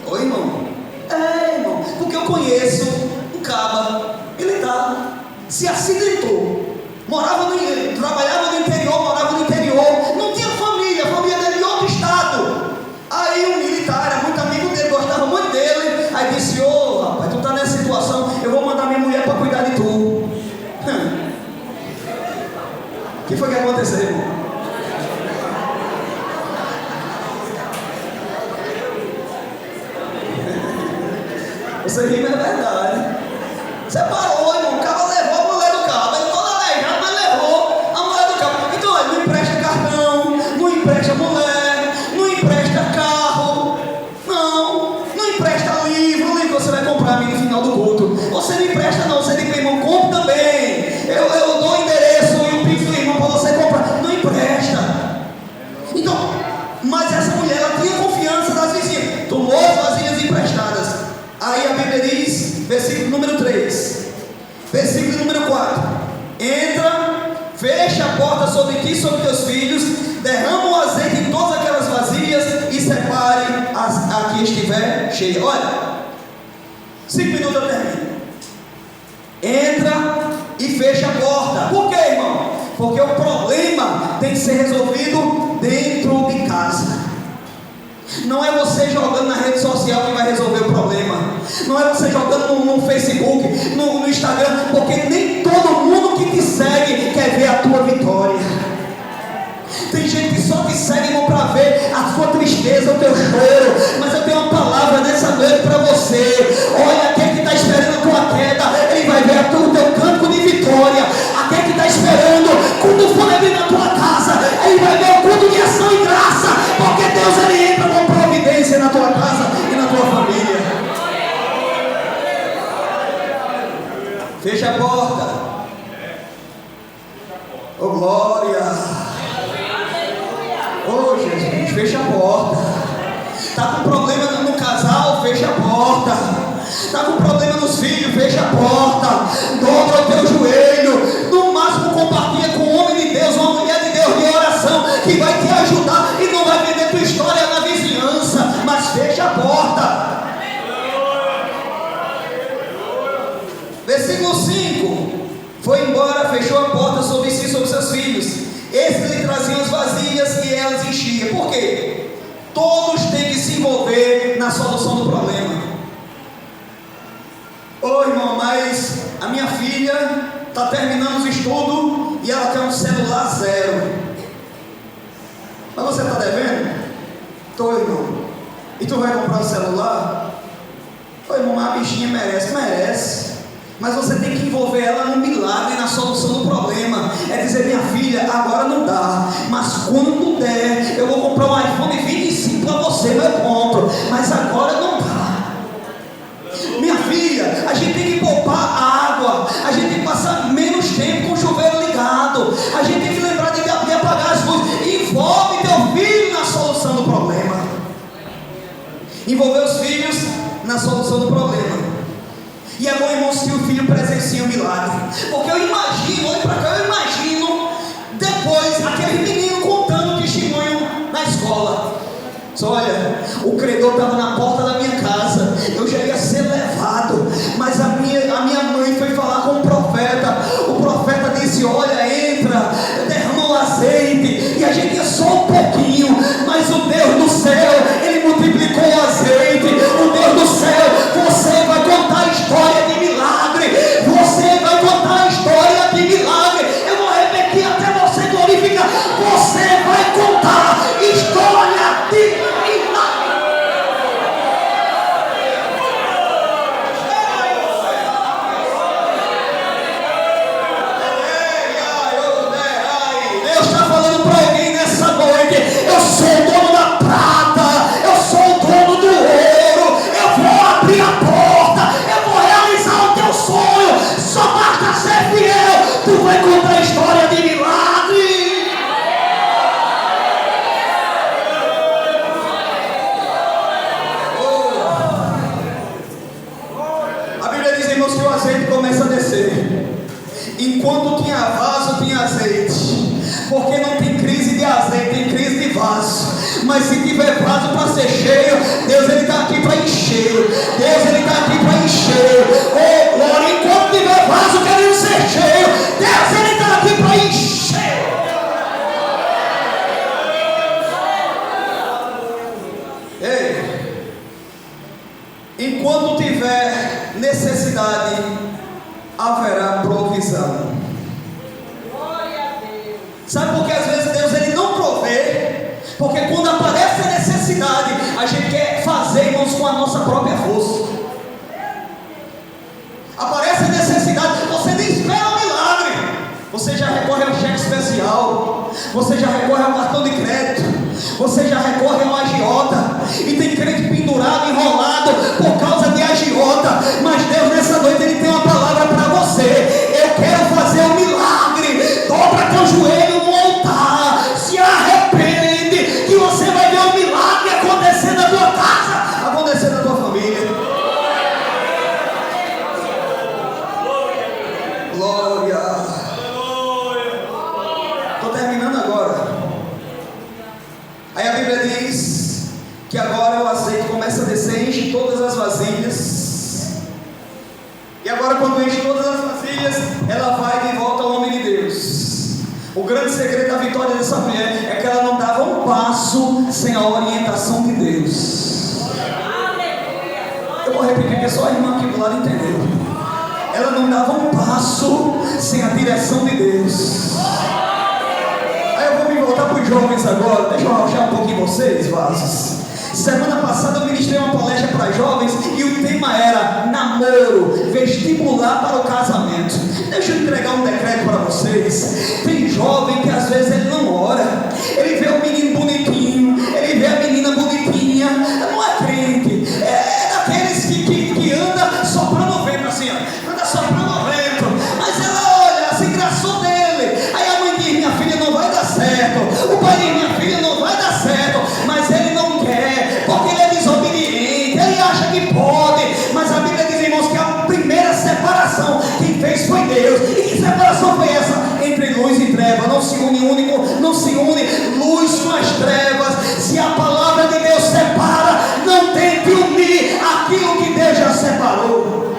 Oi, irmão. Irmão, porque eu conheço um caba militar, se acidentou, trabalhava no interior, morava no interior, não tinha família, a família dele em outro estado. Aí um militar era muito amigo dele, gostava muito dele, aí disse: ô rapaz, tu tá nessa situação, eu vou mandar minha mulher para cuidar de tu. O que foi que aconteceu, irmão? Você ri, mas é verdade. Você parou, irmão, o cara levou a mulher do cabo, ele todo aleijado, mas levou a mulher do cabo. Então ele não empresta cartão, não empresta mulher, não empresta carro, não empresta livro. O livro você vai comprar no final do culto. Você não empresta não, você diz: irmão, compre também. Eu dou o endereço e o pix do irmão para você comprar. Não empresta. Então, mas essa mulher, ela tinha confiança das vizinhas, tomou as vasilhas emprestadas. Aí a Bíblia diz, versículo número 3, versículo número 4: entra, fecha a porta sobre ti e sobre teus filhos, derrama o azeite em todas aquelas vasilhas e separe a que estiver cheia. Olha, 5 minutos eu termino. Entra e fecha a porta. Por quê, irmão? Porque o problema tem que ser resolvido dentro de casa. Não é você jogando na rede social que vai resolver o problema. Não é você jogando no Facebook, no Instagram, porque nem todo mundo que te segue quer ver a tua vitória. Tem gente que só te segue, irmão, para ver a sua tristeza, o teu choro. Mas eu tenho uma palavra nessa noite para você. Olha, aquele que está esperando a tua queda, ele vai ver o teu canto de vitória. Aquele que está esperando, quando for abrir na tua casa, ele vai ver o culto de ação e graça, porque Deus, ele entra com providência na tua casa e na tua família. Fecha a porta. Oh glória. Oh Jesus, fecha a porta. Está com problema no casal, fecha a porta. Está com problema nos filhos, fecha a porta. Dobra o teu joelho. No máximo compartilha com um homem de Deus, uma mulher de Deus de oração, que vai te ajudar e não vai vender tua história na vizinhança. Mas fecha a porta. Versículo 5: foi embora, fechou a porta sobre si e sobre seus filhos. Esses lhe traziam as vasilhas e elas enchiam. Por quê? Todos têm que se envolver na solução do problema. Ô irmão, mas a minha filha está terminando os estudos e ela quer um celular 0. Mas você está devendo? Estou, irmão. E tu vai comprar um celular? Ô irmão, mas a bichinha merece. Mas você tem que envolver ela no milagre, na solução do problema. É dizer: minha filha, agora não dá, mas quando der, eu vou comprar um iPhone 25 para você, eu compro, mas agora não dá. Minha filha, a gente tem que poupar água, a gente tem que passar menos tempo com o chuveiro ligado, a gente tem que lembrar de apagar as luzes. Envolve teu filho na solução do problema. envolver os filhos na solução do problema. E é bom, irmãos, que o filho presencie o milagre, porque eu imagino, olha para cá, eu imagino depois aquele menino contando testemunho na escola. Só olha, o credor estava na porta da minha casa, eu já ia ser levado, mas a minha mãe foi falar com o profeta disse: olha, entra, derrama o azeite, e a gente ia só um pouquinho, mas o Deus do céu, Ele multiplicou o azeite. O Deus do céu, você vai contar a história de milagre, você vai contar a história de milagre. Eu vou repetir até você glorificar, você vai contar história de milagre. Deus está falando para alguém nessa noite: eu sou o dono da prata, eu sou o dono do ouro, eu vou abrir a porta, eu vou realizar o teu sonho, só basta ser fiel, tu vai contar a história de milagre. A Bíblia diz, irmãos, que o azeite começa a descer. Enquanto tinha vaso, tinha azeite. Porque não tem crise de azeite, tem crise de vaso. Mas se tiver vaso para ser cheio, Deus, Ele está aqui para encher. Deus, Ele está aqui para encher. Oh glória, enquanto tiver vaso querendo ser cheio, Deus, Ele está aqui para encher. Ei, enquanto tiver necessidade, haverá provisão. Sabe por que às vezes Deus, Ele não provê? Porque quando aparece a necessidade, a gente quer fazer, irmãos, com a nossa própria força. Aparece a necessidade, você nem espera um milagre, você já recorre ao cheque especial, você já recorre ao cartão de crédito, você já recorre ao agiota, e tem crente pendurado, enrolado por causa de agiota. Mas Deus, nessa noite, Ele tem uma palavra para você: eu quero fazer um milagre. Dobra teu joelho no altar, se arrepende, que você vai ver um milagre acontecer na tua casa, acontecer na tua família. Glória. Estou terminando agora. Aí a Bíblia diz que agora o azeite começa a descer, enche todas as vasilhas. E agora, quando enche todas as vasilhas, ela vai de volta ao homem de Deus. O grande segredo da vitória dessa mulher é que ela não dava um passo sem a orientação de Deus. Eu vou repetir, porque só a irmã aqui do lado entendeu. Ela não dava um passo sem a direção de Deus. Aí eu vou me voltar para os jovens agora. Deixa eu arrochar um pouquinho vocês, vasos. Semana passada eu ministrei uma palestra para jovens e o tema era namoro, vestibular para o casamento. Deixa eu entregar um decreto para vocês. Tem jovem que às vezes ele não ora, ele vê o menino bonitinho, ele vê a menina bonitinha, não é crente, é daqueles que anda soprando vento assim, ó, anda soprando vento, mas ela olha, se engraçou dele. Aí a mãe diz: minha filha, não vai dar certo. O pai diz: minha filha, não vai dar certo. Mas ele não quer, porque ele é desobediente, ele acha que pode. Mas a Bíblia diz, irmãos, que a primeira separação quem fez foi Deus. E que separação foi essa? Entre luz e treva. Não se une luz com as trevas. Se a palavra de Deus separa, não tente unir aquilo que Deus já separou.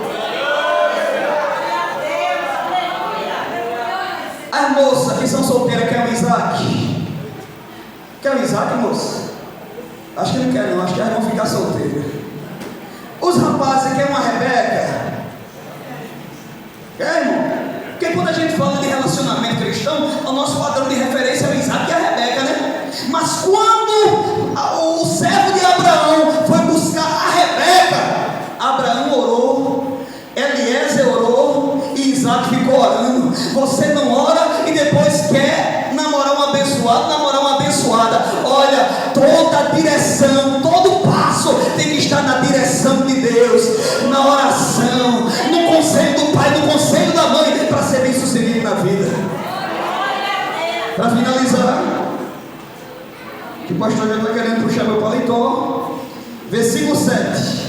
As moças que são solteiras querem o Isaac? Quer o Isaac, moça? Acho que não quer não, acho que elas vão ficar solteiras. Os rapazes querem uma Rebeca? Quer, irmão? Porque quando a gente fala de relacionamento cristão, o nosso padrão de referência é o Isaac e a Rebeca, né? Mas quando o servo de Abraão foi buscar a Rebeca, Abraão orou, Eliezer orou e Isaac ficou orando. Você não ora e depois quer namorar um abençoado, namorar uma abençoada. Olha, toda direção, todo passo tem que estar na direção de Deus, na oração, no conselho do pai, no conselho da mãe, para ser bem sucedido na vida. Para finalizar, que o pastor já está querendo puxar meu paletó. Versículo 7.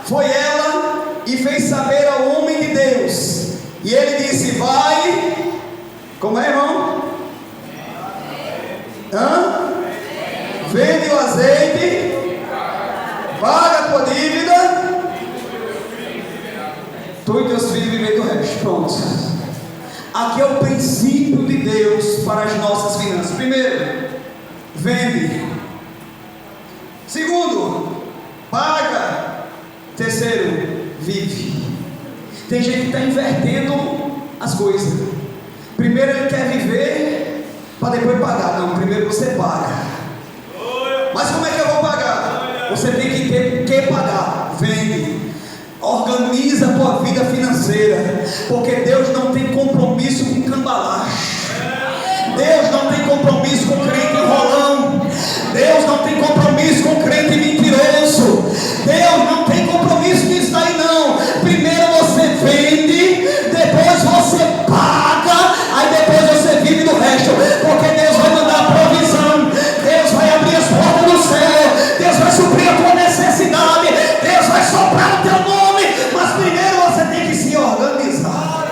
Foi ela e fez saber ao homem de Deus, e ele disse: vai. Como é, irmão? Vende o azeite, paga a tua dívida, tu e teus filhos vivem do resto. Pronto. Aqui é o princípio de Deus para as nossas finanças. Primeiro, vende. Segundo, paga. Terceiro, vive. Tem gente que está invertendo as coisas. Primeiro ele quer viver para depois pagar. Não, primeiro você paga. Mas como é que eu vou pagar? Você tem que ter que pagar. Vende. Organiza a tua vida financeira, porque Deus não tem compromisso com cambalache. Deus não tem compromisso com crente enrolão. Deus não tem compromisso com crente mentiroso. Deus não tem compromisso nisso aí não. Primeiro você vende, depois você paga, aí depois você vive do resto, porque Deus vai mandar provisão, Deus vai abrir as portas do céu, Deus vai suprir a tua necessidade, Deus vai soprar o teu nome, mas primeiro você tem que se organizar.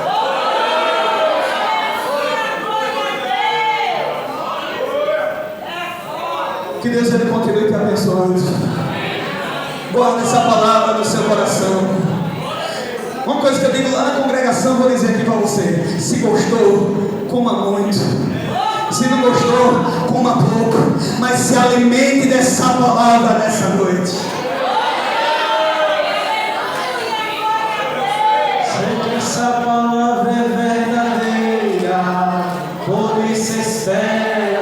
Que Deus ele continue te abençoando. Guarda essa palavra no seu coração. Uma coisa que eu digo lá na congregação, vou dizer aqui para você: se gostou, coma muito. Se não gostou, coma pouco. Mas se alimente dessa palavra nessa noite. Sei que essa palavra é verdadeira, por isso espera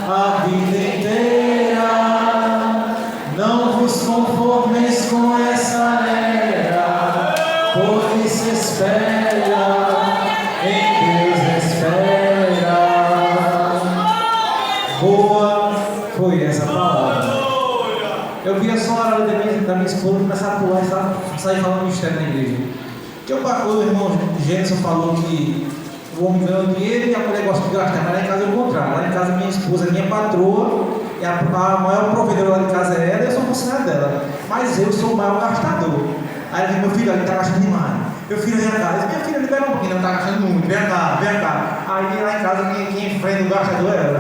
a vida inteira. Não vos conformeis com essa era, por isso espera, em Deus espera. Boa foi essa palavra. Eu vi a senhora da minha esposa começar a pular e sair falando mistério na igreja. Que o irmão Gênesis falou que o homem ganha dinheiro e a mulher gosta de gastar, mas lá em casa é o contrário. Lá em casa minha esposa é minha patroa, e a maior provedora lá de casa é ela e eu sou funcionário dela. Mas eu sou o maior gastador. Aí ela diz: meu filho, ele está gastando demais. Meu filho vem cá, minha filha libera um pouquinho, não está gastando muito, vem cá. Aí lá em casa quem enfrenta o gastador é ela.